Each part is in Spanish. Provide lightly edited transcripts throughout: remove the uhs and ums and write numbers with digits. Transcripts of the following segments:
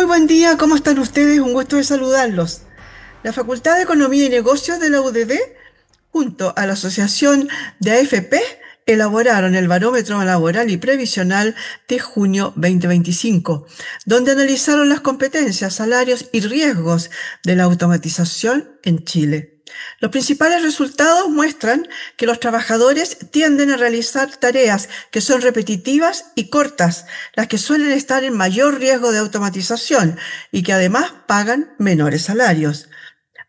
Muy buen día, ¿cómo están ustedes? Un gusto de saludarlos. La Facultad de Economía y Negocios de la UDD, junto a la Asociación de AFP, elaboraron el Barómetro Laboral y Previsional de junio 2025, donde analizaron las competencias, salarios y riesgos de la automatización en Chile. Los principales resultados muestran que los trabajadores tienden a realizar tareas que son repetitivas y cortas, las que suelen estar en mayor riesgo de automatización y que además pagan menores salarios.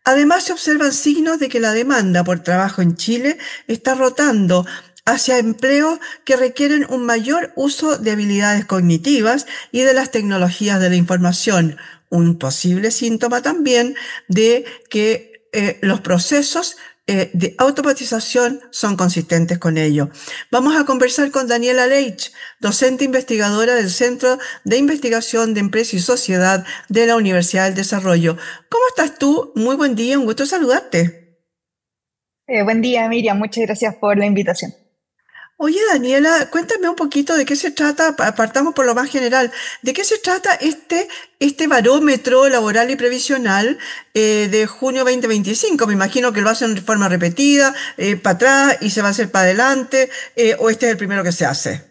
Además, se observan signos de que la demanda por trabajo en Chile está rotando hacia empleos que requieren un mayor uso de habilidades cognitivas y de las tecnologías de la información, un posible síntoma también de que los procesos de automatización son consistentes con ello. Vamos a conversar con Daniela Leitch, docente investigadora del Centro de Investigación de Empresa y Sociedad de la Universidad del Desarrollo. ¿Cómo estás tú? Muy buen día, un gusto saludarte. Buen día, Miriam. Muchas gracias por la invitación. Oye, Daniela, cuéntame un poquito de qué se trata, partamos por lo más general, de qué se trata este barómetro laboral y previsional de junio 2025. Me imagino que lo hacen de forma repetida, para atrás y se va a hacer para adelante, o este es el primero que se hace.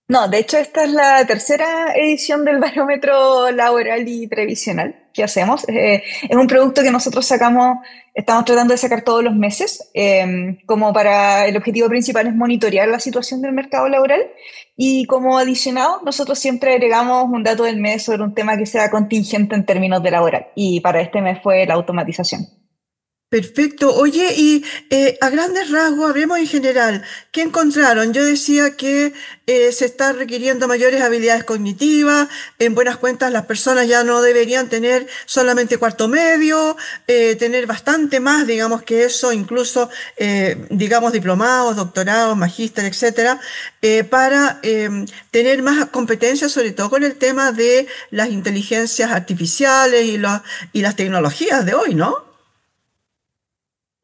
No, de hecho, esta es la tercera edición del Barómetro Laboral y Previsional que hacemos. Es un producto que nosotros sacamos, estamos tratando de sacar todos los meses, como para el objetivo principal es monitorear la situación del mercado laboral y como adicionado, nosotros siempre agregamos un dato del mes sobre un tema que sea contingente en términos de laboral y para este mes fue la automatización. Perfecto. Oye, y a grandes rasgos, hablemos en general, ¿qué encontraron? Yo decía que se están requiriendo mayores habilidades cognitivas. En buenas cuentas, las personas ya no deberían tener solamente cuarto medio, tener bastante más, digamos que eso, incluso, digamos, diplomados, doctorados, magíster, etcétera, para tener más competencias, sobre todo con el tema de las inteligencias artificiales y las tecnologías de hoy, ¿no?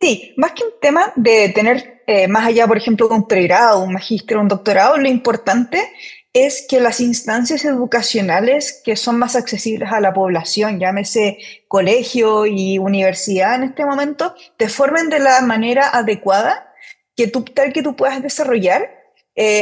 Sí, más que un tema de tener más allá, por ejemplo, de un pregrado, un magíster, un doctorado, lo importante es que las instancias educacionales que son más accesibles a la población, llámese colegio y universidad en este momento, te formen de la manera adecuada tal que tú puedas desarrollar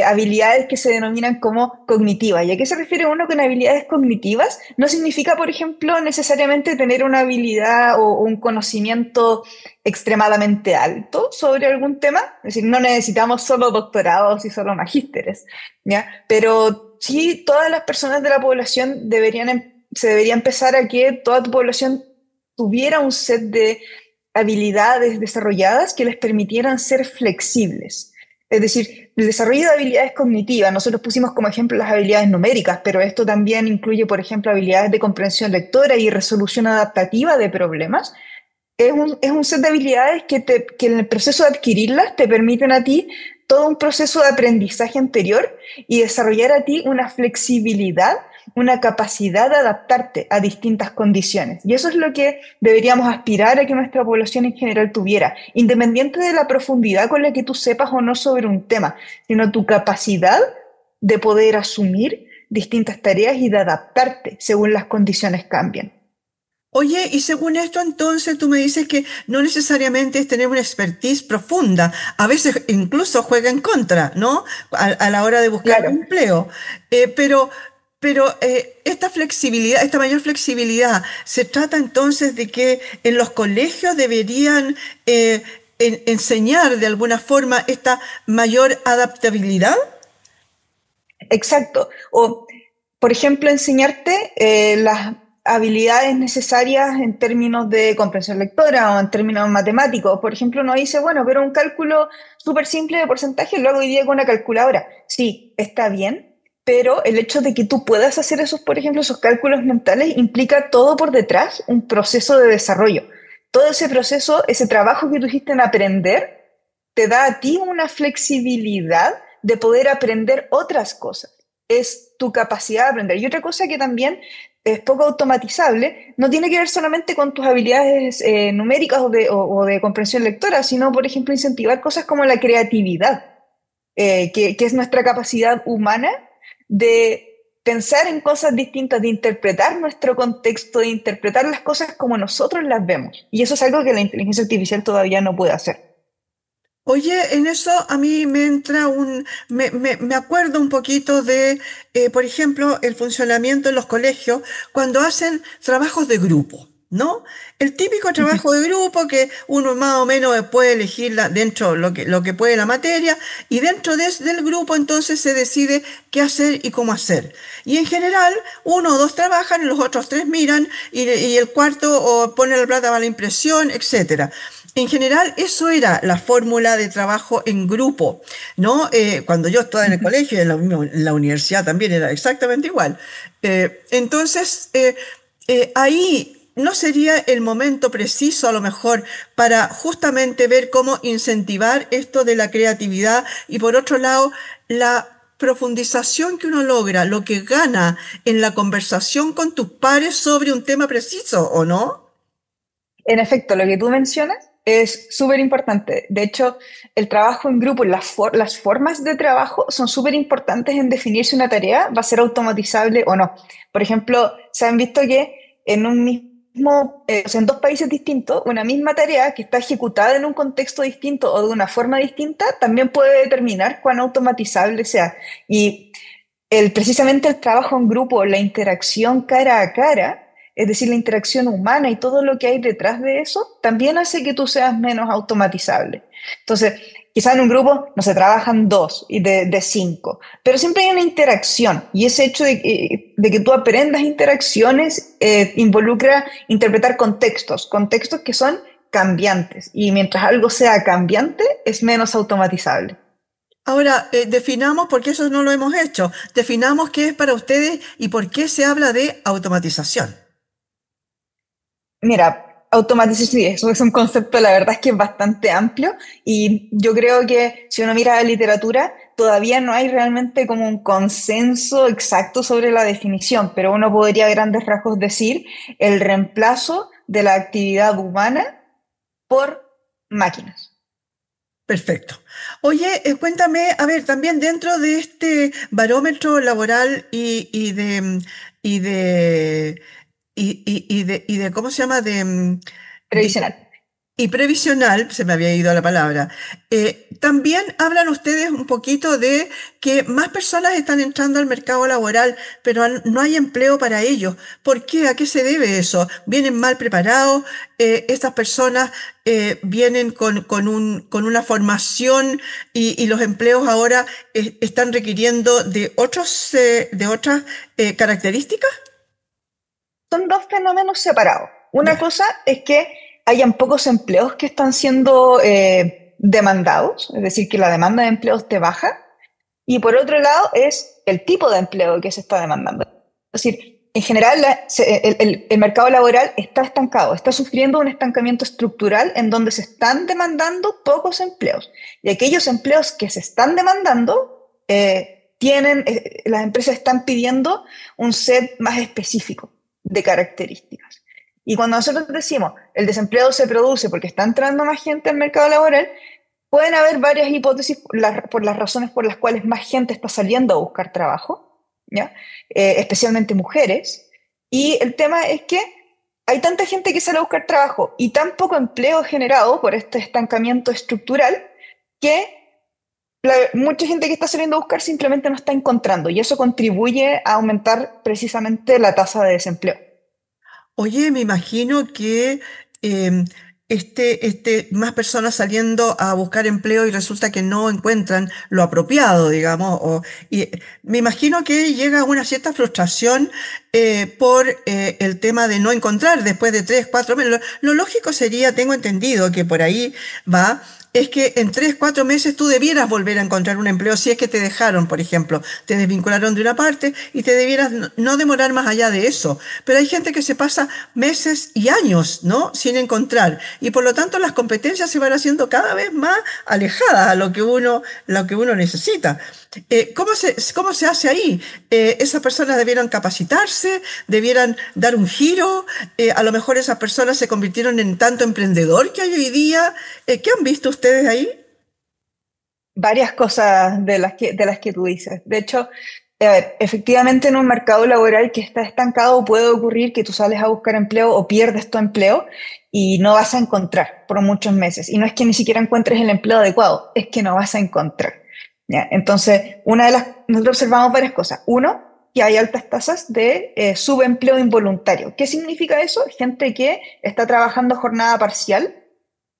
habilidades que se denominan como cognitivas. ¿Y a qué se refiere uno con habilidades cognitivas? No significa, por ejemplo, necesariamente tener una habilidad o un conocimiento extremadamente alto sobre algún tema. Es decir, no necesitamos solo doctorados y solo magísteres, ¿ya? Pero sí, todas las personas de la población se debería empezar a que toda tu población tuviera un set de habilidades desarrolladas que les permitieran ser flexibles. Es decir, el desarrollo de habilidades cognitivas, nosotros pusimos como ejemplo las habilidades numéricas, pero esto también incluye, por ejemplo, habilidades de comprensión lectora y resolución adaptativa de problemas. Es un set de habilidades que en el proceso de adquirirlas te permiten a ti todo un proceso de aprendizaje anterior y desarrollar a ti una flexibilidad, una capacidad de adaptarte a distintas condiciones. Y eso es lo que deberíamos aspirar a que nuestra población en general tuviera, independiente de la profundidad con la que tú sepas o no sobre un tema, sino tu capacidad de poder asumir distintas tareas y de adaptarte según las condiciones cambien. Oye, y según esto, entonces tú me dices que no necesariamente es tener una expertise profunda, a veces incluso juega en contra, ¿no? A la hora de buscar un Claro. empleo. Eh, pero, pero esta flexibilidad, esta mayor flexibilidad, ¿se trata entonces de que en los colegios deberían enseñar de alguna forma esta mayor adaptabilidad? Exacto. O, por ejemplo, enseñarte las habilidades necesarias en términos de comprensión lectora o en términos matemáticos. Por ejemplo, uno dice, bueno, pero un cálculo súper simple de porcentaje lo hago hoy día con una calculadora. Sí, está bien, pero el hecho de que tú puedas hacer esos, por ejemplo, esos cálculos mentales implica todo por detrás un proceso de desarrollo. Todo ese proceso, ese trabajo que tú hiciste en aprender, te da a ti una flexibilidad de poder aprender otras cosas. Es tu capacidad de aprender. Y otra cosa que también es poco automatizable, no tiene que ver solamente con tus habilidades numéricas o de comprensión lectora, sino, por ejemplo, incentivar cosas como la creatividad, que es nuestra capacidad humana de pensar en cosas distintas, de interpretar nuestro contexto, de interpretar las cosas como nosotros las vemos. Y eso es algo que la inteligencia artificial todavía no puede hacer. Oye, en eso a mí me entra me acuerdo un poquito de, por ejemplo, el funcionamiento en los colegios cuando hacen trabajos de grupo, ¿no? El típico trabajo de grupo que uno más o menos puede elegir dentro lo que puede la materia y dentro del grupo entonces se decide qué hacer y cómo hacer. Y en general, uno o dos trabajan y los otros tres miran y el cuarto o pone la plata para la impresión, etcétera. En general, eso era la fórmula de trabajo en grupo, ¿no? Cuando yo estaba en el colegio y en la universidad también era exactamente igual. Entonces, ahí no sería el momento preciso a lo mejor para justamente ver cómo incentivar esto de la creatividad y por otro lado, la profundización que uno logra, lo que gana en la conversación con tus pares sobre un tema preciso, ¿o no? En efecto, lo que tú mencionas es súper importante. De hecho, el trabajo en grupo, las formas de trabajo son súper importantes en definir si una tarea va a ser automatizable o no. Por ejemplo, se han visto que en un mismo, o sea, en dos países distintos, una misma tarea que está ejecutada en un contexto distinto o de una forma distinta, también puede determinar cuán automatizable sea. Y precisamente el trabajo en grupo, la interacción cara a cara, es decir, la interacción humana y todo lo que hay detrás de eso, también hace que tú seas menos automatizable. Entonces, quizás en un grupo no se trabajan dos y de cinco, pero siempre hay una interacción y ese hecho de que tú aprendas interacciones involucra interpretar contextos, contextos que son cambiantes y mientras algo sea cambiante es menos automatizable. Ahora, definamos, porque eso no lo hemos hecho, definamos qué es para ustedes y por qué se habla de automatización. Mira, automatización, sí, eso es un concepto, la verdad es que es bastante amplio y yo creo que si uno mira la literatura, todavía no hay realmente como un consenso exacto sobre la definición, pero uno podría a grandes rasgos decir el reemplazo de la actividad humana por máquinas. Perfecto. Oye, cuéntame, a ver, también dentro de este barómetro laboral y de, y de, ¿cómo se llama? Previsional. Y previsional, se me había ido la palabra. También hablan ustedes un poquito de que más personas están entrando al mercado laboral, pero no hay empleo para ellos. ¿Por qué? ¿A qué se debe eso? ¿Vienen mal preparados? ¿Estas personas vienen con una formación y los empleos ahora están requiriendo de otras características? Son dos fenómenos separados. Una Ya. cosa es que hayan pocos empleos que están siendo demandados, es decir, que la demanda de empleo esté baja, y por otro lado es el tipo de empleo que se está demandando. Es decir, en general el mercado laboral está estancado, está sufriendo un estancamiento estructural en donde se están demandando pocos empleos. Y aquellos empleos que se están demandando, las empresas están pidiendo un set más específico de características. Y cuando nosotros decimos el desempleo se produce porque está entrando más gente al mercado laboral, pueden haber varias hipótesis por las razones por las cuales más gente está saliendo a buscar trabajo, ¿ya? Especialmente mujeres. Y el tema es que hay tanta gente que sale a buscar trabajo y tan poco empleo generado por este estancamiento estructural que mucha gente que está saliendo a buscar simplemente no está encontrando y eso contribuye a aumentar precisamente la tasa de desempleo. Oye, me imagino que em, más personas saliendo a buscar empleo y resulta que no encuentran lo apropiado, digamos, y me imagino que llega una cierta frustración por el tema de no encontrar después de 3, 4 meses. Lo lógico sería, tengo entendido que por ahí va, es que en 3, 4 meses tú debieras volver a encontrar un empleo si es que te dejaron, por ejemplo, te desvincularon de una parte y te debieras no demorar más allá de eso. Pero hay gente que se pasa meses y años, ¿no? Sin encontrar. Y por lo tanto las competencias se van haciendo cada vez más alejadas a lo que uno necesita. ¿Cómo se hace ahí? Esas personas debieran capacitarse, debieran dar un giro. A lo mejor esas personas se convirtieron en tanto emprendedor que hay hoy día. ¿Qué han visto ustedes ahí? Varias cosas de las que tú dices. De hecho, A ver, efectivamente en un mercado laboral que está estancado puede ocurrir que tú sales a buscar empleo o pierdes tu empleo y no vas a encontrar por muchos meses. Y no es que ni siquiera encuentres el empleo adecuado, es que no vas a encontrar. ¿Ya? Entonces, nosotros observamos varias cosas. Uno, que hay altas tasas de subempleo involuntario. ¿Qué significa eso? Gente que está trabajando jornada parcial,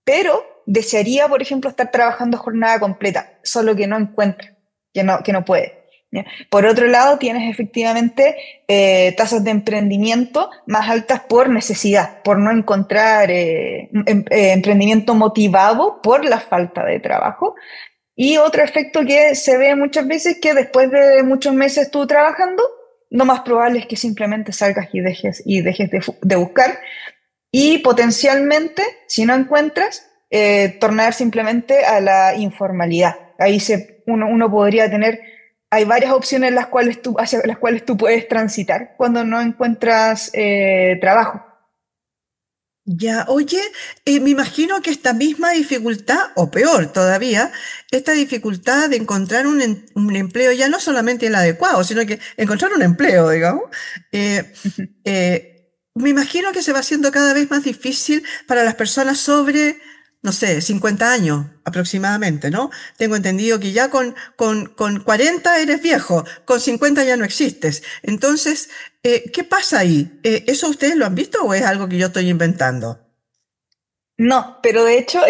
pero desearía, por ejemplo, estar trabajando jornada completa, solo que no encuentra, que no puede. ¿Ya? Por otro lado, tienes efectivamente tasas de emprendimiento más altas por necesidad, por no encontrar emprendimiento motivado por la falta de trabajo. Y otro efecto que se ve muchas veces que después de muchos meses tú trabajando, lo más probable es que simplemente salgas y dejes de buscar y potencialmente, si no encuentras, tornar simplemente a la informalidad. Uno podría tener, hay varias opciones hacia las cuales tú puedes transitar cuando no encuentras trabajo. Ya, oye, me imagino que esta misma dificultad, o peor todavía, esta dificultad de encontrar un empleo ya no solamente el adecuado, sino que encontrar un empleo, digamos, eh, me imagino que se va haciendo cada vez más difícil para las personas sobre, no sé, 50 años aproximadamente, ¿no? Tengo entendido que ya con 40 eres viejo, con 50 ya no existes. Entonces, ¿qué pasa ahí? ¿Eso ustedes lo han visto o es algo que yo estoy inventando? No, pero de hecho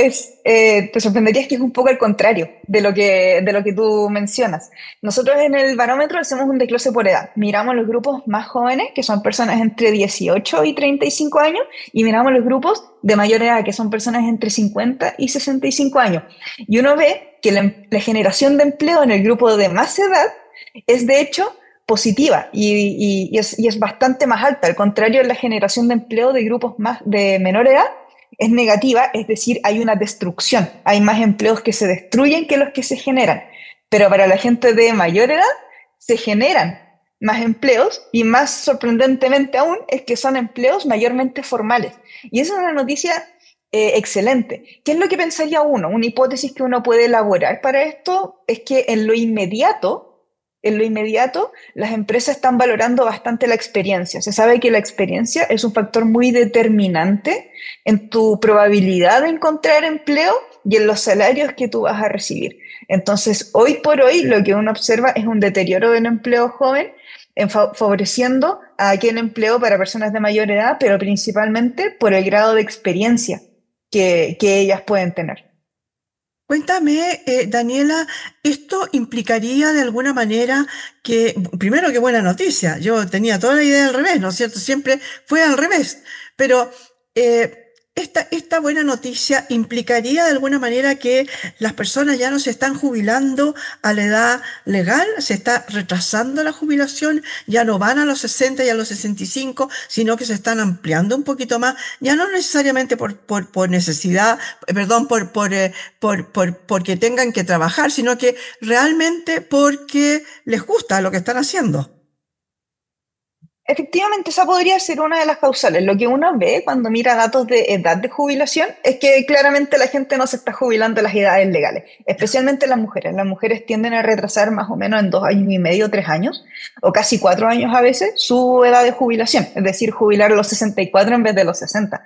te sorprenderías que es un poco al contrario de lo que tú mencionas. Nosotros en el barómetro hacemos un desglose por edad. Miramos los grupos más jóvenes, que son personas entre 18 y 35 años, y miramos los grupos de mayor edad, que son personas entre 50 y 65 años. Y uno ve que la generación de empleo en el grupo de más edad es de hecho positiva y es bastante más alta. Al contrario, la generación de empleo de grupos más de menor edad es negativa, es decir, hay una destrucción, hay más empleos que se destruyen que los que se generan. Pero para la gente de mayor edad se generan más empleos y más sorprendentemente aún es que son empleos mayormente formales. Y esa es una noticia excelente. ¿Qué es lo que pensaría uno? Una hipótesis que uno puede elaborar para esto es que en lo inmediato, las empresas están valorando bastante la experiencia. Se sabe que la experiencia es un factor muy determinante en tu probabilidad de encontrar empleo y en los salarios que tú vas a recibir. Entonces, hoy por hoy, lo que uno observa es un deterioro del empleo joven, favoreciendo a aquel empleo para personas de mayor edad, pero principalmente por el grado de experiencia que ellas pueden tener. Cuéntame, Daniela, ¿esto implicaría de alguna manera que, primero, qué buena noticia, yo tenía toda la idea al revés, ¿no es cierto? Siempre fue al revés, pero esta buena noticia implicaría de alguna manera que las personas ya no se están jubilando a la edad legal, se está retrasando la jubilación, ya no van a los 60 y a los 65, sino que se están ampliando un poquito más, ya no necesariamente por necesidad, perdón, porque tengan que trabajar, sino que realmente porque les gusta lo que están haciendo. Efectivamente, esa podría ser una de las causales. Lo que uno ve cuando mira datos de edad de jubilación es que claramente la gente no se está jubilando a las edades legales, especialmente las mujeres. Las mujeres tienden a retrasar más o menos en 2 años y medio, 3 años, o casi 4 años a veces, su edad de jubilación, es decir, jubilar a los 64 en vez de los 60.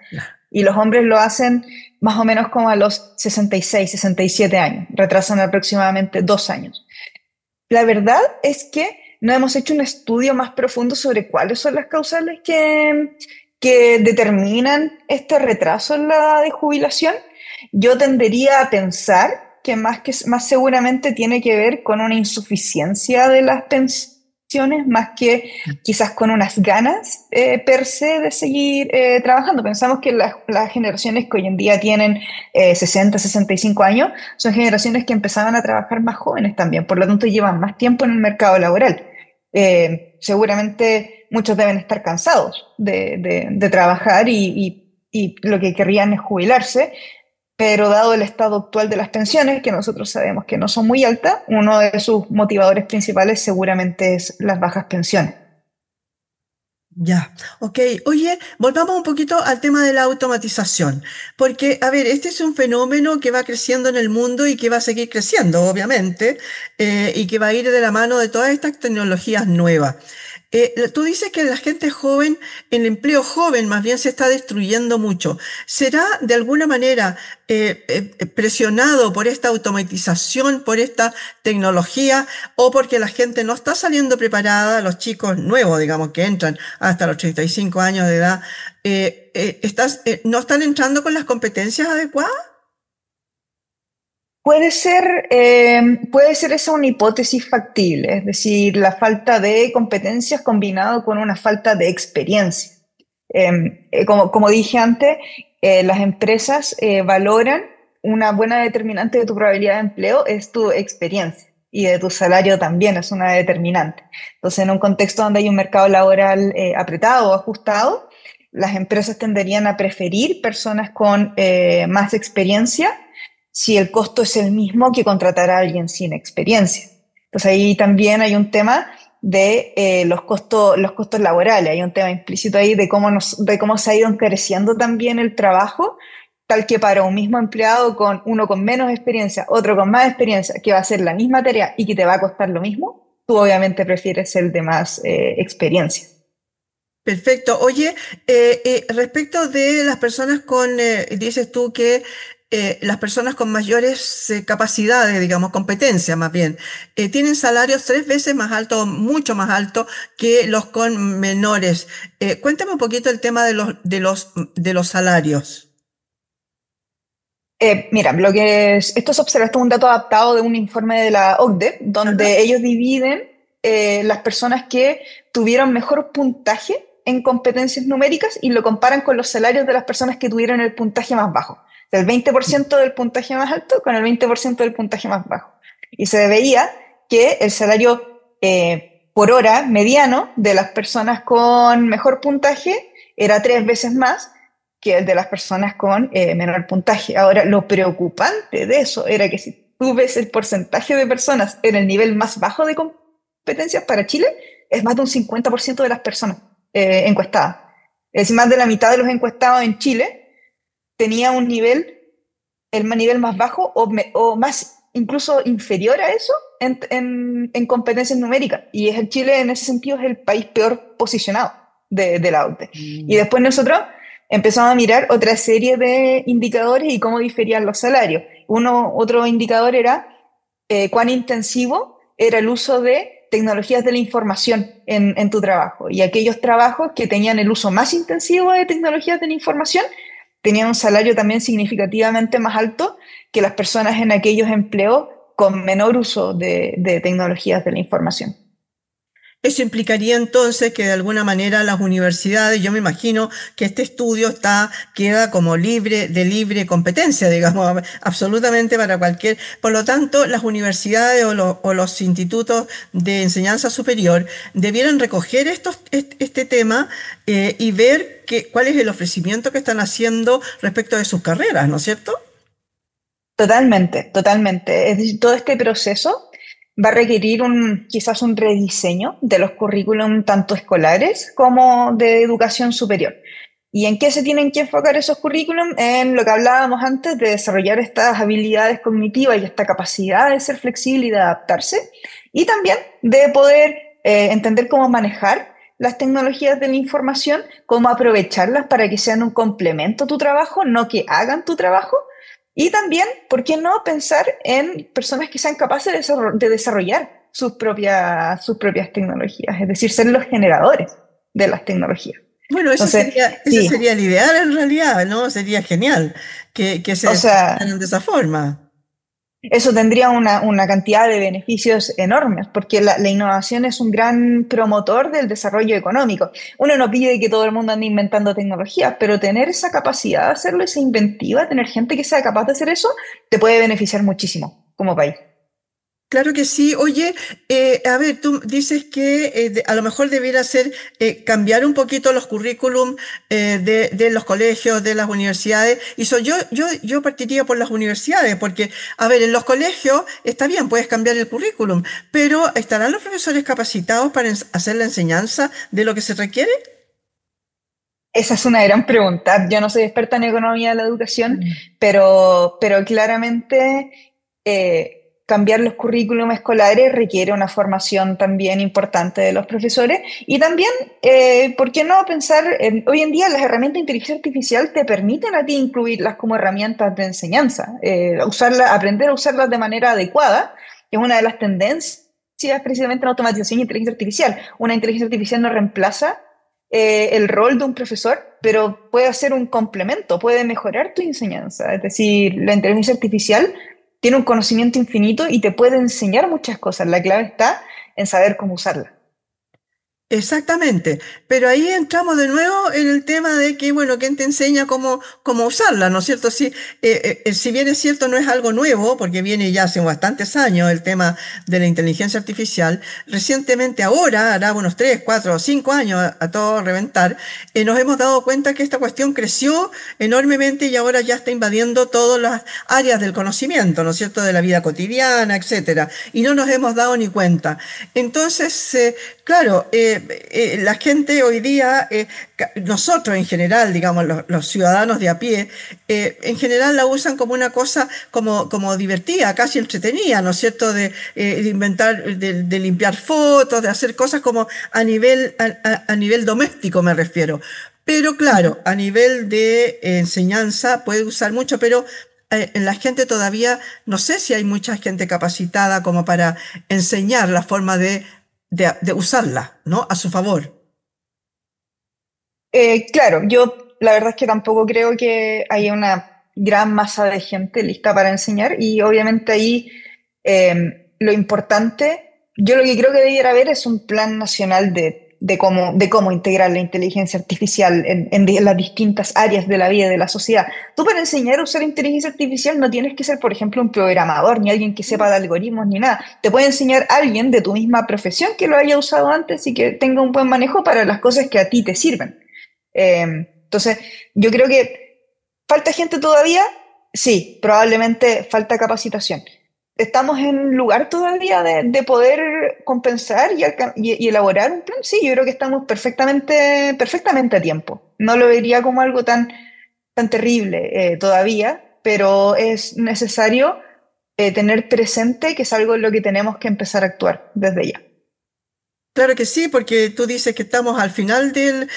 Y los hombres lo hacen más o menos como a los 66, 67 años, retrasan aproximadamente 2 años. La verdad es que no hemos hecho un estudio más profundo sobre cuáles son las causales que determinan este retraso en la edad de jubilación. Yo tendería a pensar que más seguramente tiene que ver con una insuficiencia de las pensiones, más que quizás con unas ganas per se de seguir trabajando. Pensamos que las generaciones que hoy en día tienen 60, 65 años son generaciones que empezaban a trabajar más jóvenes también, por lo tanto llevan más tiempo en el mercado laboral. Seguramente muchos deben estar cansados de trabajar y lo que querrían es jubilarse, pero dado el estado actual de las pensiones, que nosotros sabemos que no son muy altas, uno de sus motivadores principales seguramente es las bajas pensiones. Ya, ok. Oye, volvamos un poquito al tema de la automatización, porque, a ver, este es un fenómeno que va creciendo en el mundo y que va a seguir creciendo, obviamente, y que va a ir de la mano de todas estas tecnologías nuevas. Tú dices que la gente joven, el empleo joven más bien se está destruyendo mucho. ¿Será de alguna manera presionado por esta automatización, por esta tecnología, o porque la gente no está saliendo preparada, los chicos nuevos, digamos, que entran hasta los 35 años de edad, no están entrando con las competencias adecuadas? Puede ser esa una hipótesis factible, es decir, la falta de competencias combinado con una falta de experiencia. Como dije antes, las empresas valoran una buena determinante de tu probabilidad de empleo es tu experiencia y de tu salario también es una determinante. Entonces, en un contexto donde hay un mercado laboral apretado o ajustado, las empresas tenderían a preferir personas con más experiencia si el costo es el mismo que contratar a alguien sin experiencia. Entonces ahí también hay un tema de los costos laborales, hay un tema implícito ahí de de cómo se ha ido encareciendo también el trabajo, tal que para un mismo empleado, con uno con menos experiencia, otro con más experiencia, que va a hacer la misma tarea y que te va a costar lo mismo, tú obviamente prefieres el de más experiencia. Perfecto. Oye, respecto de las personas dices tú que las personas con mayores capacidades, digamos, competencia más bien, tienen salarios 3 veces más altos, mucho más altos que los con menores. Cuéntame un poquito el tema de los salarios. Mira, esto es esto es un dato adaptado de un informe de la OCDE, Ajá. donde ellos dividen las personas que tuvieron mejor puntaje en competencias numéricas y lo comparan con los salarios de las personas que tuvieron el puntaje más bajo. O sea, el 20% del puntaje más alto con el 20% del puntaje más bajo. Y se veía que el salario por hora mediano de las personas con mejor puntaje era 3 veces más que el de las personas con menor puntaje. Ahora, lo preocupante de eso era que si tú ves el porcentaje de personas en el nivel más bajo de competencias para Chile, es más de un 50% de las personas encuestadas. Es decir, más de la mitad de los encuestados en Chile tenía un nivel, nivel más bajo o más incluso inferior a eso en competencias numéricas. Y es el Chile en ese sentido es el país peor posicionado de la OCDE. Y Mm. después nosotros empezamos a mirar otra serie de indicadores y cómo diferían los salarios. Otro indicador era cuán intensivo era el uso de tecnologías de la información en tu trabajo. Y aquellos trabajos que tenían el uso más intensivo de tecnologías de la información tenían un salario también significativamente más alto que las personas en aquellos empleos con menor uso de tecnologías de la información. Eso implicaría entonces que de alguna manera las universidades, yo me imagino que este estudio queda como de libre competencia, digamos, absolutamente para cualquier. Por lo tanto, las universidades o los institutos de enseñanza superior debieran recoger este tema y ver cuál es el ofrecimiento que están haciendo respecto de sus carreras, ¿no es cierto? Totalmente, totalmente. Es decir, todo este proceso va a requerir quizás un rediseño de los currículum tanto escolares como de educación superior. ¿Y en qué se tienen que enfocar esos currículum? En lo que hablábamos antes de desarrollar estas habilidades cognitivas y esta capacidad de ser flexible y de adaptarse, y también de poder entender cómo manejar las tecnologías de la información, cómo aprovecharlas para que sean un complemento a tu trabajo, no que hagan tu trabajo. Y también, ¿por qué no pensar en personas que sean capaces de desarrollar sus propias tecnologías? Es decir, ser los generadores de las tecnologías. Bueno, Entonces, ese sí, sería el ideal en realidad, ¿no? Sería genial que se o sea, desarrollaran de esa forma. eso tendría una cantidad de beneficios enormes, porque la innovación es un gran promotor del desarrollo económico. Uno no pide que todo el mundo ande inventando tecnologías, pero tener esa capacidad de hacerlo, esa inventiva, tener gente que sea capaz de hacer eso, te puede beneficiar muchísimo como país. Claro que sí. Oye, a ver, tú dices que a lo mejor debiera ser cambiar un poquito los currículum de los colegios, de las universidades. Yo partiría por las universidades, porque, a ver, en los colegios está bien, puedes cambiar el currículum, pero ¿estarán los profesores capacitados para hacer la enseñanza de lo que se requiere? Esa es una gran pregunta. Yo no soy experta en economía de la educación, Mm. pero claramente cambiar los currículums escolares requiere una formación también importante de los profesores y también, ¿por qué no pensar, hoy en día las herramientas de inteligencia artificial te permiten a ti incluirlas como herramientas de enseñanza, aprender a usarlas de manera adecuada, que es una de las tendencias precisamente en automatización y inteligencia artificial. Una inteligencia artificial no reemplaza el rol de un profesor, pero puede ser un complemento, puede mejorar tu enseñanza. Es decir, la inteligencia artificial tiene un conocimiento infinito y te puede enseñar muchas cosas. La clave está en saber cómo usarla. Exactamente, pero ahí entramos de nuevo en el tema de que, bueno, ¿quién te enseña cómo usarla? ¿No es cierto? Si bien es cierto, no es algo nuevo, porque viene ya hace bastantes años el tema de la inteligencia artificial, recientemente ahora, hará unos 3, 4 o 5 años a todo reventar, nos hemos dado cuenta que esta cuestión creció enormemente y ahora ya está invadiendo todas las áreas del conocimiento, ¿no es cierto? De la vida cotidiana, etcétera, y no nos hemos dado ni cuenta. Entonces, claro, la gente hoy día, nosotros en general, digamos, los ciudadanos de a pie, en general la usan como una cosa como divertida, casi entretenida, ¿no es cierto? De inventar, de limpiar fotos, de hacer cosas como a nivel doméstico me refiero. Pero claro, a nivel de enseñanza puede usar mucho, pero en la gente todavía, no sé si hay mucha gente capacitada como para enseñar la forma de usarla, ¿no? A su favor. Claro, yo la verdad es que tampoco creo que haya una gran masa de gente lista para enseñar y obviamente ahí lo importante, yo lo que creo que debiera haber es un plan nacional de cómo integrar la inteligencia artificial en las distintas áreas de la vida y de la sociedad. Tú para enseñar a usar inteligencia artificial no tienes que ser, por ejemplo, un programador, ni alguien que sepa de algoritmos, ni nada. Te puede enseñar alguien de tu misma profesión que lo haya usado antes y que tenga un buen manejo para las cosas que a ti te sirven. Entonces, yo creo que falta gente todavía, sí, probablemente falta capacitación. ¿Estamos en lugar todavía de poder compensar y elaborar un plan? Sí, yo creo que estamos perfectamente a tiempo. No lo vería como algo tan terrible todavía, pero es necesario tener presente que es algo en lo que tenemos que empezar a actuar desde ya. Claro que sí, porque tú dices que estamos al final de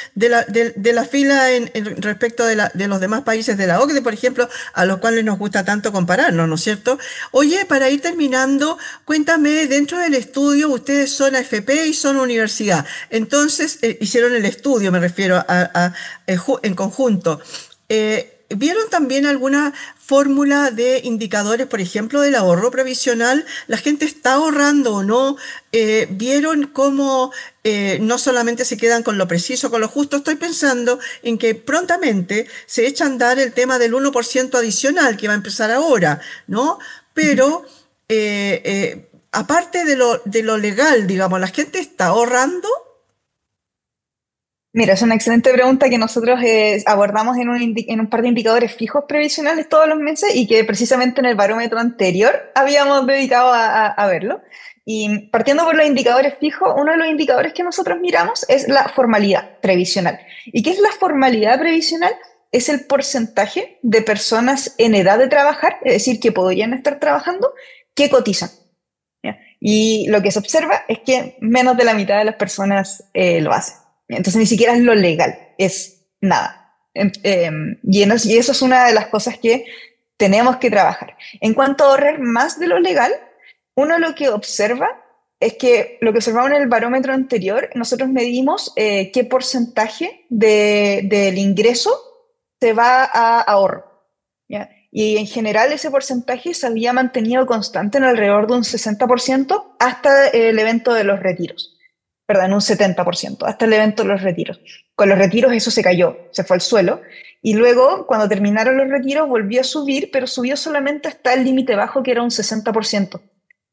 la fila respecto de los demás países de la OCDE, por ejemplo, a los cuales nos gusta tanto compararnos, ¿no es cierto? Oye, para ir terminando, cuéntame, dentro del estudio, ustedes son AFP y son universidad, entonces hicieron el estudio, me refiero en conjunto. ¿Vieron también alguna fórmula de indicadores, por ejemplo, del ahorro previsional? ¿La gente está ahorrando o no? ¿Vieron cómo no solamente se quedan con lo preciso, con lo justo? Estoy pensando en que prontamente se echa a andar el tema del 1% adicional que va a empezar ahora, ¿no? Pero aparte de lo legal, digamos, ¿la gente está ahorrando? Mira, es una excelente pregunta que nosotros abordamos en un par de indicadores fijos previsionales todos los meses y que precisamente en el barómetro anterior habíamos dedicado a verlo. Y partiendo por los indicadores fijos, uno de los indicadores que nosotros miramos es la formalidad previsional. ¿Y qué es la formalidad previsional? Es el porcentaje de personas en edad de trabajar, es decir, que podrían estar trabajando, que cotizan. ¿Ya? Y lo que se observa es que menos de la mitad de las personas lo hacen. Entonces ni siquiera es lo legal, es nada. Y eso es una de las cosas que tenemos que trabajar. En cuanto a ahorrar más de lo legal, uno lo que observa es que lo que observamos en el barómetro anterior, nosotros medimos qué porcentaje del ingreso se va a ahorro. ¿Ya? Y en general ese porcentaje se había mantenido constante en alrededor de un 60% hasta el evento de los retiros. Perdón, un 70%, hasta el evento de los retiros. Con los retiros eso se cayó, se fue al suelo, y luego cuando terminaron los retiros volvió a subir, pero subió solamente hasta el límite bajo que era un 60%,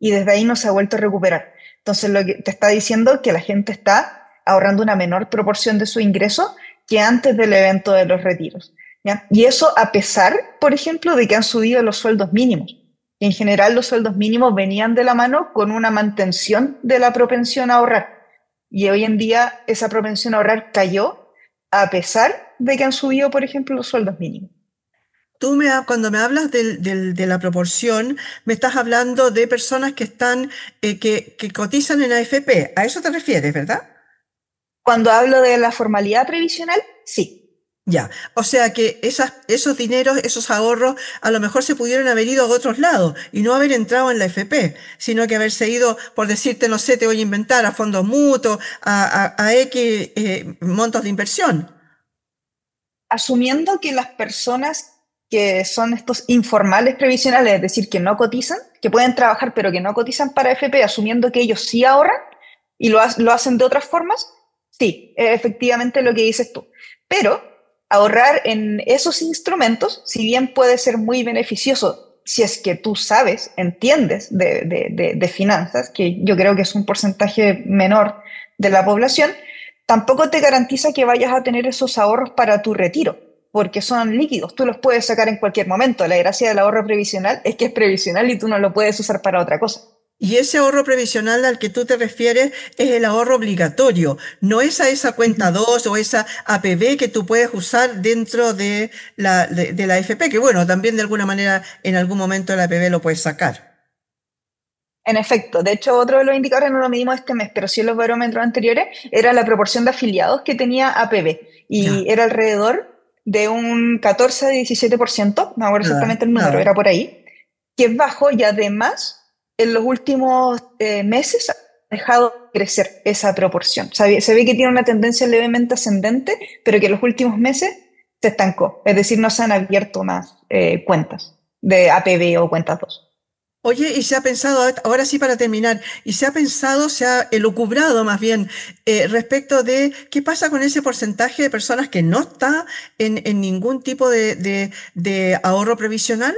y desde ahí no se ha vuelto a recuperar. Entonces lo que te está diciendo que la gente está ahorrando una menor proporción de su ingreso que antes del evento de los retiros. ¿Ya? Y eso a pesar, por ejemplo, de que han subido los sueldos mínimos. En general los sueldos mínimos venían de la mano con una mantención de la propensión a ahorrar. Y hoy en día esa propensión a ahorrar cayó a pesar de que han subido, por ejemplo, los sueldos mínimos. Cuando me hablas de la proporción, me estás hablando de personas que están, que cotizan en AFP. ¿A eso te refieres, verdad? Cuando hablo de la formalidad previsional, sí. Ya, o sea que esos dineros, esos ahorros, a lo mejor se pudieron haber ido a otros lados y no haber entrado en la FP, sino que haberse ido, por decirte, no sé, te voy a inventar, a fondos mutuos, a X montos de inversión. Asumiendo que las personas que son estos informales previsionales, es decir, que no cotizan, que pueden trabajar pero que no cotizan para FP, asumiendo que ellos sí ahorran y lo hacen de otras formas, sí, efectivamente lo que dices tú. Pero ahorrar en esos instrumentos, si bien puede ser muy beneficioso, si es que tú sabes, entiendes de finanzas, que yo creo que es un porcentaje menor de la población, tampoco te garantiza que vayas a tener esos ahorros para tu retiro, porque son líquidos, tú los puedes sacar en cualquier momento. La gracia del ahorro previsional es que es previsional y tú no lo puedes usar para otra cosa. Y ese ahorro previsional al que tú te refieres es el ahorro obligatorio, no es a esa cuenta Ujú. 2 o esa APB que tú puedes usar dentro de la AFP, que bueno, también de alguna manera en algún momento la APB lo puedes sacar. En efecto, de hecho, otro de los indicadores no lo medimos este mes, pero sí en los barómetros anteriores, era la proporción de afiliados que tenía APB y Ya, era alrededor de un 14 a 17%, no me acuerdo nada, exactamente el número, nada. era por ahí, que es bajo y además en los últimos meses ha dejado de crecer esa proporción. Se ve que tiene una tendencia levemente ascendente, pero que en los últimos meses se estancó, es decir, no se han abierto más cuentas de APB o cuentas 2. Oye, y se ha pensado, ahora sí para terminar, y se ha pensado, se ha elucubrado más bien respecto de qué pasa con ese porcentaje de personas que no está en ningún tipo de ahorro previsional.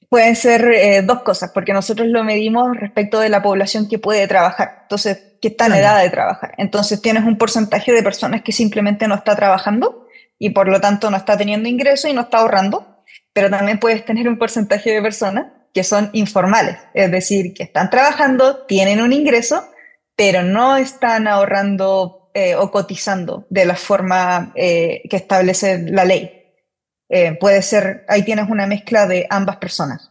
Pueden ser dos cosas, porque nosotros lo medimos respecto de la población que puede trabajar, entonces, que está en Claro. edad de trabajar. Entonces, tienes un porcentaje de personas que simplemente no está trabajando y por lo tanto no está teniendo ingreso y no está ahorrando, pero también puedes tener un porcentaje de personas que son informales, es decir, que están trabajando, tienen un ingreso, pero no están ahorrando o cotizando de la forma que establece la ley. Puede ser, ahí tienes una mezcla de ambas personas.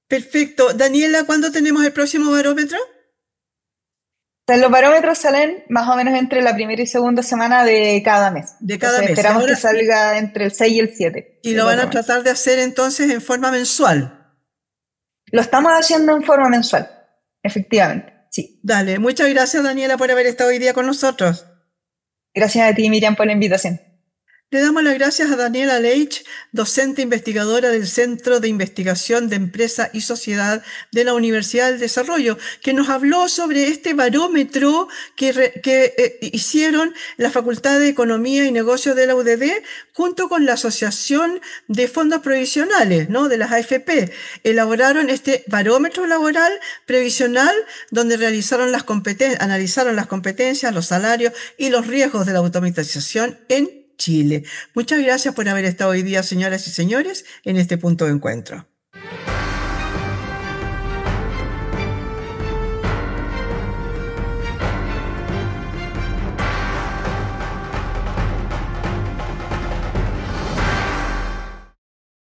Perfecto. Daniela, ¿cuándo tenemos el próximo barómetro? O sea, los barómetros salen más o menos entre la primera y segunda semana de cada mes. De cada Entonces mes. Y esperamos que ahora, salga entre el 6 y el 7 y lo el van a otro mes. tratar de hacer entonces en forma mensual. Lo estamos haciendo en forma mensual, efectivamente, sí. Dale. Muchas gracias, Daniela, por haber estado hoy día con nosotros. Gracias a ti, Miriam, por la invitación. Le damos las gracias a Daniela Leitch, docente investigadora del Centro de Investigación de Empresa y Sociedad de la Universidad del Desarrollo, que nos habló sobre este barómetro que hicieron la Facultad de Economía y Negocios de la UDD junto con la Asociación de Fondos Provisionales, ¿no? De las AFP. Elaboraron este barómetro laboral previsional donde analizaron las competencias, los salarios y los riesgos de la automatización en Chile. Muchas gracias por haber estado hoy día, señoras y señores, en este punto de encuentro.